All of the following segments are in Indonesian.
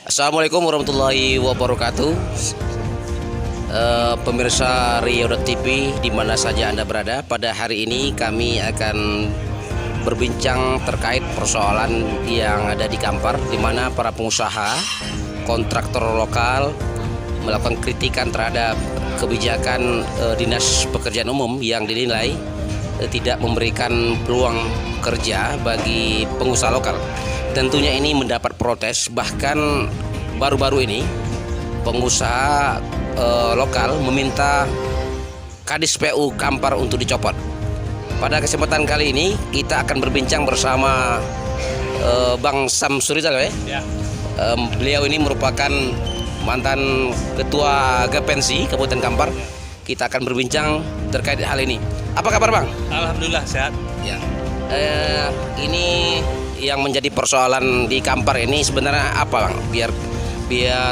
Assalamualaikum warahmatullahi wabarakatuh. Pemirsa Rio.TV di mana saja Anda berada, pada hari ini kami akan berbincang terkait persoalan yang ada di Kampar, di mana para pengusaha kontraktor lokal melakukan kritikan terhadap kebijakan Dinas Pekerjaan Umum yang dinilai tidak memberikan peluang kerja bagi pengusaha lokal. Tentunya ini mendapat protes, bahkan baru-baru ini pengusaha lokal meminta Kadis PU Kampar untuk dicopot. Pada kesempatan kali ini kita akan berbincang bersama Bang Samsurizal ya. Beliau ini merupakan mantan Ketua Gapensi Kabupaten Kampar. Kita akan berbincang terkait hal ini. Apa kabar Bang? Alhamdulillah sehat. Ya. Ini yang menjadi persoalan di Kampar ini sebenarnya apa Bang? Biar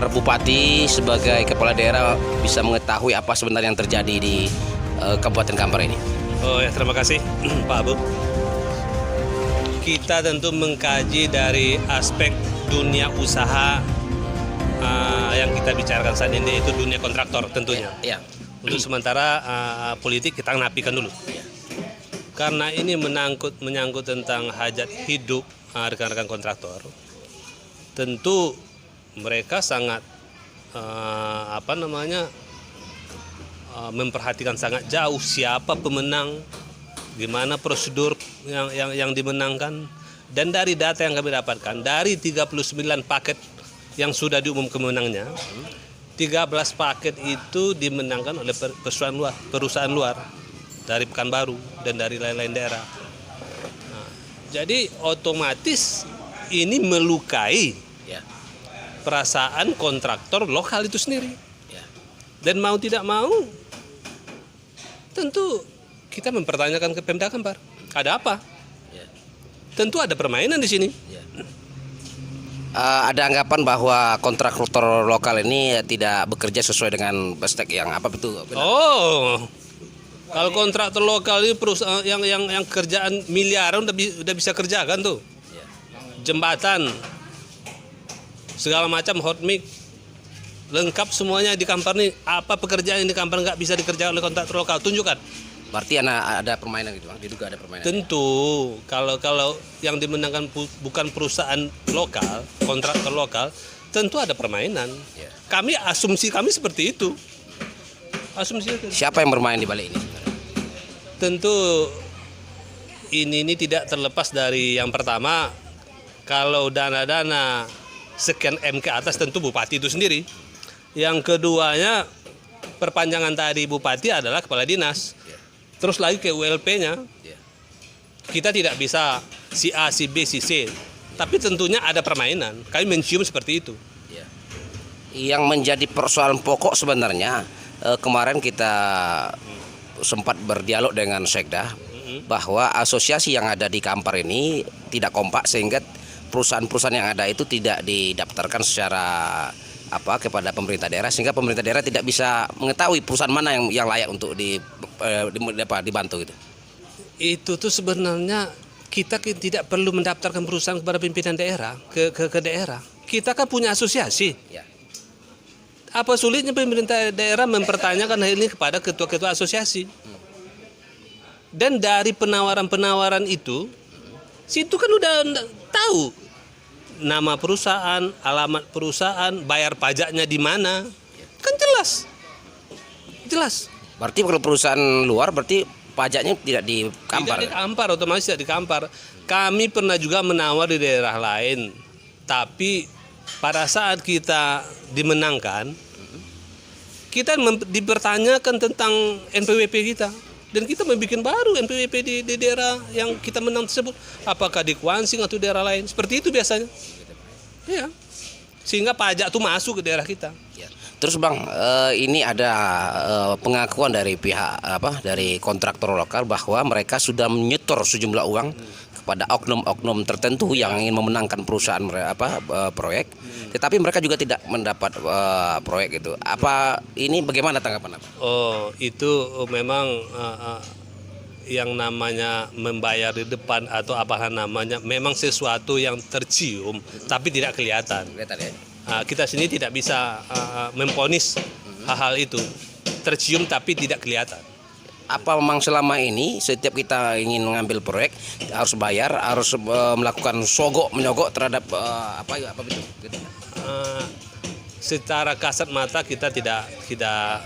Bupati sebagai kepala daerah bisa mengetahui apa sebenarnya yang terjadi di Kabupaten Kampar ini. Oh ya, terima kasih Pak Abu. Kita tentu mengkaji dari aspek dunia usaha yang kita bicarakan saat ini, itu dunia kontraktor tentunya. Ya. Untuk sementara politik kita napikan dulu. Karena ini menyangkut tentang hajat hidup rekan-rekan kontraktor. Tentu mereka sangat memperhatikan sangat jauh siapa pemenang, gimana prosedur yang dimenangkan. Dan dari data yang kami dapatkan, dari 39 paket yang sudah diumumkan pemenangnya, 13 paket itu dimenangkan oleh perusahaan luar dari Pekanbaru dan dari lain-lain daerah. Nah, jadi otomatis ini melukai perasaan kontraktor lokal itu sendiri. Dan mau tidak mau, tentu kita mempertanyakan ke Pemda Kampar, ada apa? Tentu ada permainan di sini. Ada anggapan bahwa kontraktor lokal ini tidak bekerja sesuai dengan bestek yang apa betul? Oh, kalau kontraktor lokal ini perusahaan yang kerjaan miliaran udah bisa kerjakan tuh, jembatan, segala macam hot mix, lengkap semuanya di Kampar nih. Apa pekerjaan yang di Kampar nggak bisa dikerjakan oleh kontraktor lokal? Tunjukkan. Berarti ada permainan gitu Bang, diduga ada permainan. Tentu kalau yang dimenangkan bukan perusahaan lokal, kontraktor lokal, tentu ada permainan. Kami asumsi kami seperti itu. Asumsi itu. Siapa yang bermain di balik ini? Tentu ini tidak terlepas dari yang pertama, kalau dana-dana sekian M ke atas tentu Bupati itu sendiri. Yang keduanya, perpanjangan tadi Bupati adalah kepala dinas. Terus lagi ke ULP-nya. Kita tidak bisa si A, si B, si C. Tapi tentunya ada permainan. Kami mencium seperti itu. Yang menjadi persoalan pokok sebenarnya, kemarin kita sempat berdialog dengan Sekda bahwa asosiasi yang ada di Kampar ini tidak kompak, sehingga perusahaan-perusahaan yang ada itu tidak didaftarkan secara kepada pemerintah daerah, sehingga pemerintah daerah tidak bisa mengetahui perusahaan mana yang layak untuk dibantu gitu. Itu tuh sebenarnya kita tidak perlu mendaftarkan perusahaan kepada pimpinan daerah ke daerah. Kita kan punya asosiasi. Apa sulitnya pemerintah daerah mempertanyakan hal ini kepada ketua-ketua asosiasi? Dan dari penawaran-penawaran itu, situ kan udah tahu nama perusahaan, alamat perusahaan, bayar pajaknya di mana, kan jelas. Berarti kalau perusahaan luar berarti pajaknya tidak di Kampar. Tidak di Kampar, otomatis tidak di Kampar. Kami pernah juga menawar di daerah lain, tapi pada saat kita dimenangkan, kita dipertanyakan tentang NPWP kita. Dan kita membuat baru NPWP di daerah yang kita menang tersebut. Apakah di Kuansing atau daerah lain. Seperti itu biasanya. Ya. Sehingga pajak itu masuk ke daerah kita. Terus Bang, ini ada pengakuan dari pihak dari kontraktor lokal bahwa mereka sudah menyetor sejumlah uang kepada oknum-oknum tertentu yang ingin memenangkan perusahaan proyek, tetapi mereka juga tidak mendapat proyek itu. Apa ini bagaimana tanggapan Anda? Oh, itu memang yang namanya membayar di depan atau apa namanya memang sesuatu yang tercium tapi tidak kelihatan. kita sini tidak bisa memvonis hal-hal itu. Tercium tapi tidak kelihatan. Apa memang selama ini setiap kita ingin mengambil proyek harus bayar, harus melakukan sogok menyogok terhadap apa itu? Gitu. Secara kasat mata kita tidak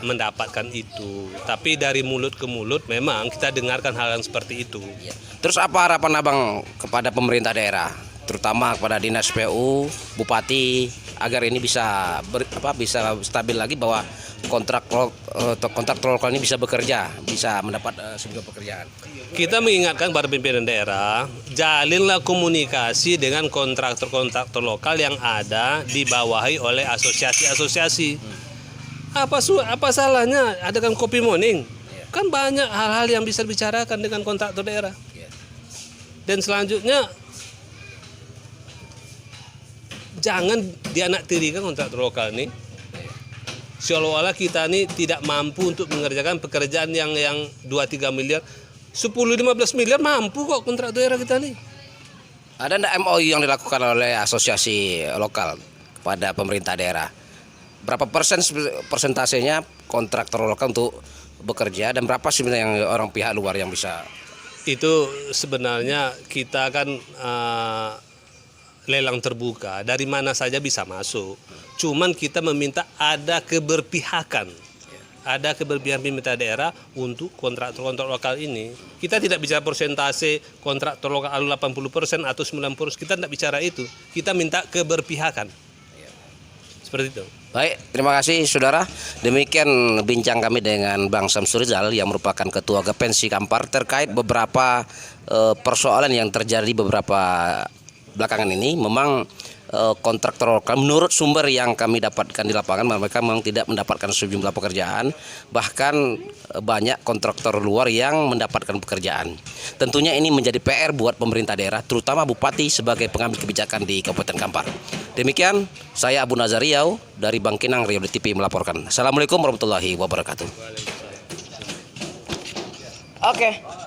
mendapatkan itu, tapi dari mulut ke mulut memang kita dengarkan hal yang seperti itu. Ya. Terus apa harapan abang kepada pemerintah daerah, terutama kepada dinas PU, bupati, agar ini bisa bisa stabil lagi bahwa kontraktor lokal ini bisa bekerja, bisa mendapat sebuah pekerjaan. Kita mengingatkan para pimpinan daerah, jalinlah komunikasi dengan kontraktor lokal yang ada dibawahi oleh asosiasi-asosiasi. Apa salahnya adakan kopi morning? Kan banyak hal-hal yang bisa dibicarakan dengan kontraktor daerah. Dan selanjutnya, jangan dianaktirikan kontraktor lokal ini. Seolah-olah kita ini tidak mampu untuk mengerjakan pekerjaan yang 2-3 miliar. 10-15 miliar mampu kok kontrak daerah kita nih. Ada enggak MOU yang dilakukan oleh asosiasi lokal kepada pemerintah daerah? Berapa persentasenya kontraktor lokal untuk bekerja dan berapa sebenarnya yang orang pihak luar yang bisa? Itu sebenarnya kita kan lelang terbuka, dari mana saja bisa masuk. Cuman kita meminta ada keberpihakan. Ada keberpihakan pemerintah daerah untuk kontraktor lokal ini. Kita tidak bicara persentase kontraktor lokal 80% atau 90%, kita tidak bicara itu. Kita minta keberpihakan. Seperti itu. Baik, terima kasih saudara. Demikian bincang kami dengan Bang Samsur Rizal yang merupakan Ketua Gepensi Kampar terkait beberapa persoalan yang terjadi beberapa belakangan ini. Memang kontraktor lokal menurut sumber yang kami dapatkan di lapangan mereka memang tidak mendapatkan sejumlah pekerjaan, bahkan banyak kontraktor luar yang mendapatkan pekerjaan. Tentunya ini menjadi PR buat pemerintah daerah, terutama Bupati sebagai pengambil kebijakan di Kabupaten Kampar. Demikian saya Abu Nazar Riau dari Bangkinang Rio TV melaporkan. Assalamualaikum warahmatullahi wabarakatuh. Oke.